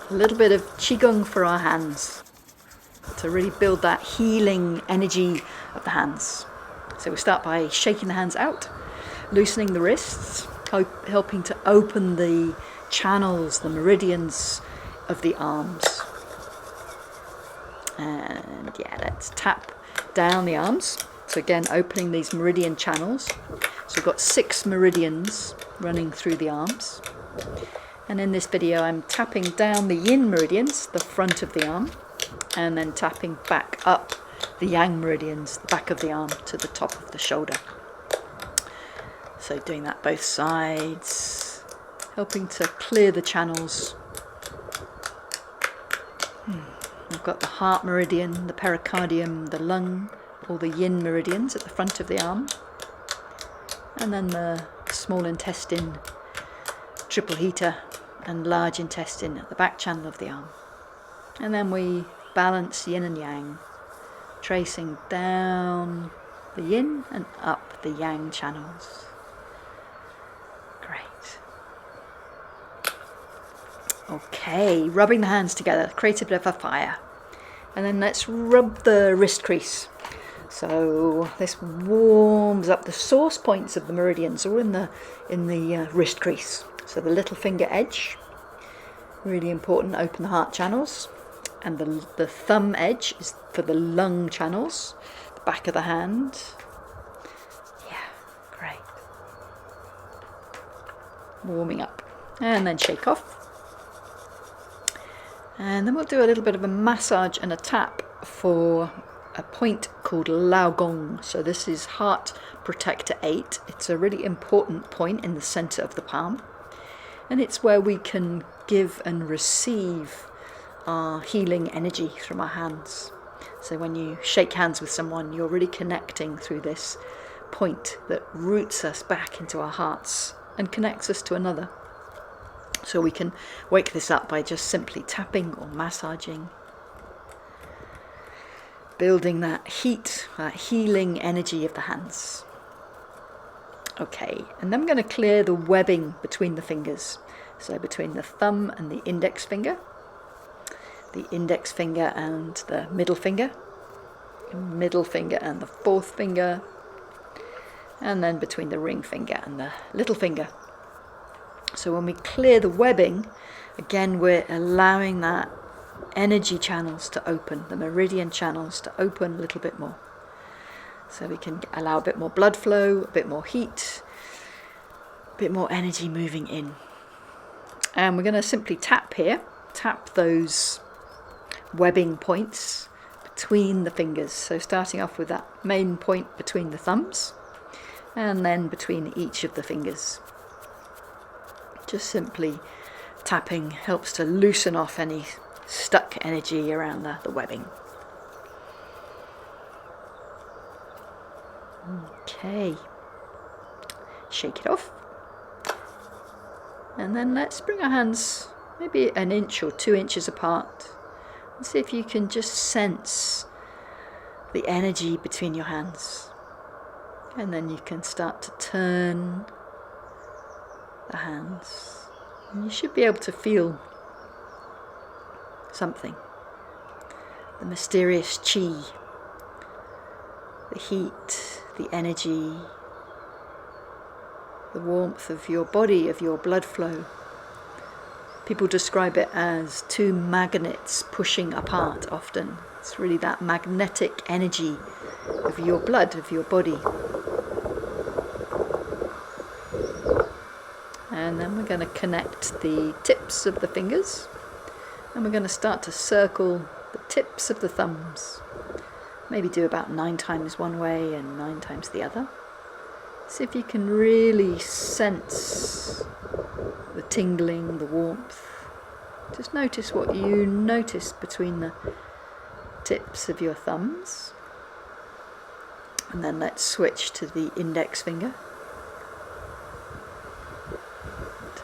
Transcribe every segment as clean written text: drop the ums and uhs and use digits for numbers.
a little bit of Qigong for our hands to really build that healing energy of the hands. So we start by shaking the hands out, loosening the wrists, helping to open the channels, the meridians of the arms. And yeah, let's tap down the arms. So again, opening these meridian channels. So we've got 6 meridians running through the arms. And in this video, I'm tapping down the yin meridians, the front of the arm, and then tapping back up the yang meridians, the back of the arm to the top of the shoulder. So doing that both sides, helping to clear the channels. We've got the heart meridian, the pericardium, the lung, all the yin meridians at the front of the arm. And then the small intestine, triple heater, and large intestine at the back channel of the arm. And then we balance yin and yang, tracing down the yin and up the yang channels. Great. Okay, rubbing the hands together, create a bit of a fire. And then let's rub the wrist crease. So this warms up the source points of the meridians, or in the wrist crease. So the little finger edge, really important, open the heart channels. And the thumb edge is for the lung channels, the back of the hand. Yeah, great. Warming up. And then shake off. And then we'll do a little bit of a massage and a tap for a point called Lao Gong. So this is Heart Protector 8. It's a really important point in the center of the palm. And it's where we can give and receive our healing energy from our hands. So when you shake hands with someone, you're really connecting through this point that roots us back into our hearts and connects us to another. So we can wake this up by just simply tapping or massaging, building that heat, that healing energy of the hands. Okay, and then I'm going to clear the webbing between the fingers. So between the thumb and the index finger and the middle finger and the fourth finger, and then between the ring finger and the little finger. So when we clear the webbing, again we're allowing that energy channels to open, the meridian channels to open a little bit more. So we can allow a bit more blood flow, a bit more heat, a bit more energy moving in. And we're going to simply tap here, tap those webbing points between the fingers. So starting off with that main point between the thumbs, and then between each of the fingers. Just simply tapping helps to loosen off any stuck energy around the webbing. Okay, shake it off. And then let's bring our hands maybe 1 inch or 2 inches apart. And see if you can just sense the energy between your hands. And then you can start to turn the hands. And you should be able to feel something. The mysterious Qi, the heat, the energy, the warmth of your body, of your blood flow. People describe it as 2 magnets pushing apart often. It's really that magnetic energy of your blood, of your body. And then we're going to connect the tips of the fingers, and we're going to start to circle the tips of the thumbs. Maybe do about 9 times one way and 9 times the other. See if you can really sense the tingling, the warmth. Just notice what you notice between the tips of your thumbs. And then let's switch to the index finger.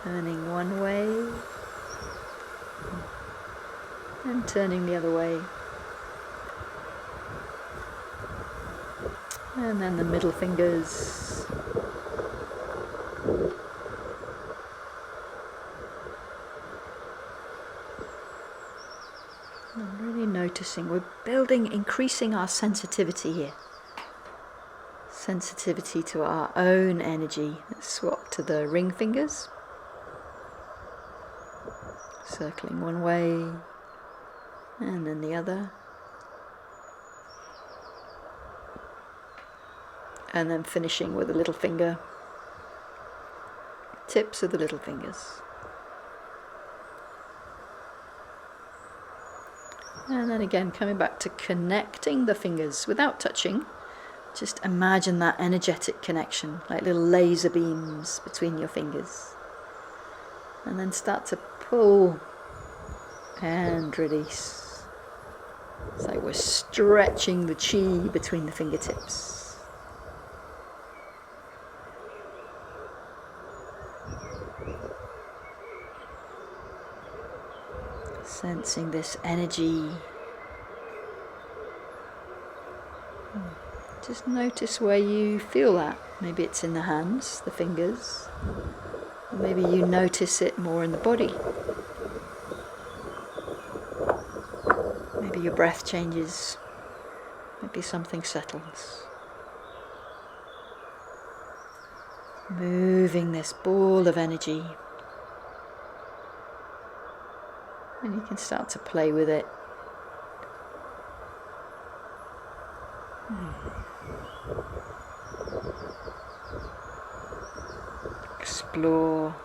Turning one way and turning the other way. And then the middle fingers. And really noticing, we're increasing our sensitivity here. Sensitivity to our own energy. Let's swap to the ring fingers. Circling one way and then the other. And then finishing with the little finger. Tips of the little fingers. And then again, coming back to connecting the fingers without touching. Just imagine that energetic connection, like little laser beams between your fingers. And then start to pull and release. It's like we're stretching the Qi between the fingertips. Sensing this energy. Just notice where you feel that. Maybe it's in the hands, the fingers. Or maybe you notice it more in the body. Maybe your breath changes. Maybe something settles. Moving this ball of energy. And you can start to play with it. Explore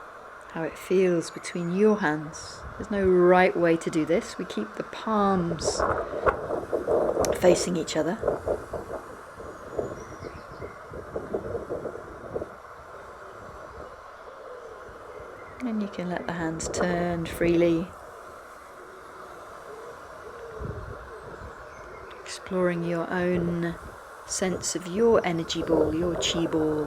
how it feels between your hands. There's no right way to do this. We keep the palms facing each other. And you can let the hands turn freely. Exploring your own sense of your energy ball, your Qi ball.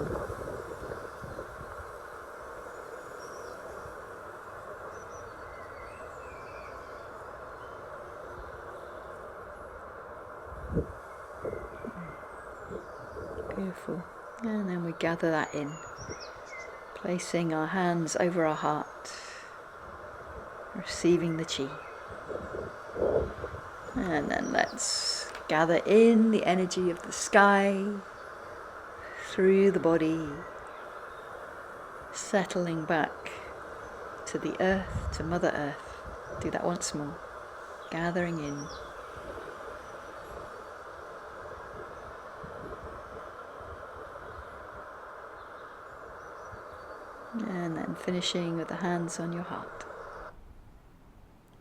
Beautiful. And then we gather that in, placing our hands over our heart, receiving the Qi. And then let's gather in the energy of the sky through the body, settling back to the earth, to Mother Earth. Do that once more. Gathering in. And then finishing with the hands on your heart.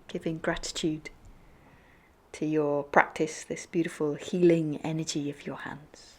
Giving gratitude to your practice, this beautiful healing energy of your hands.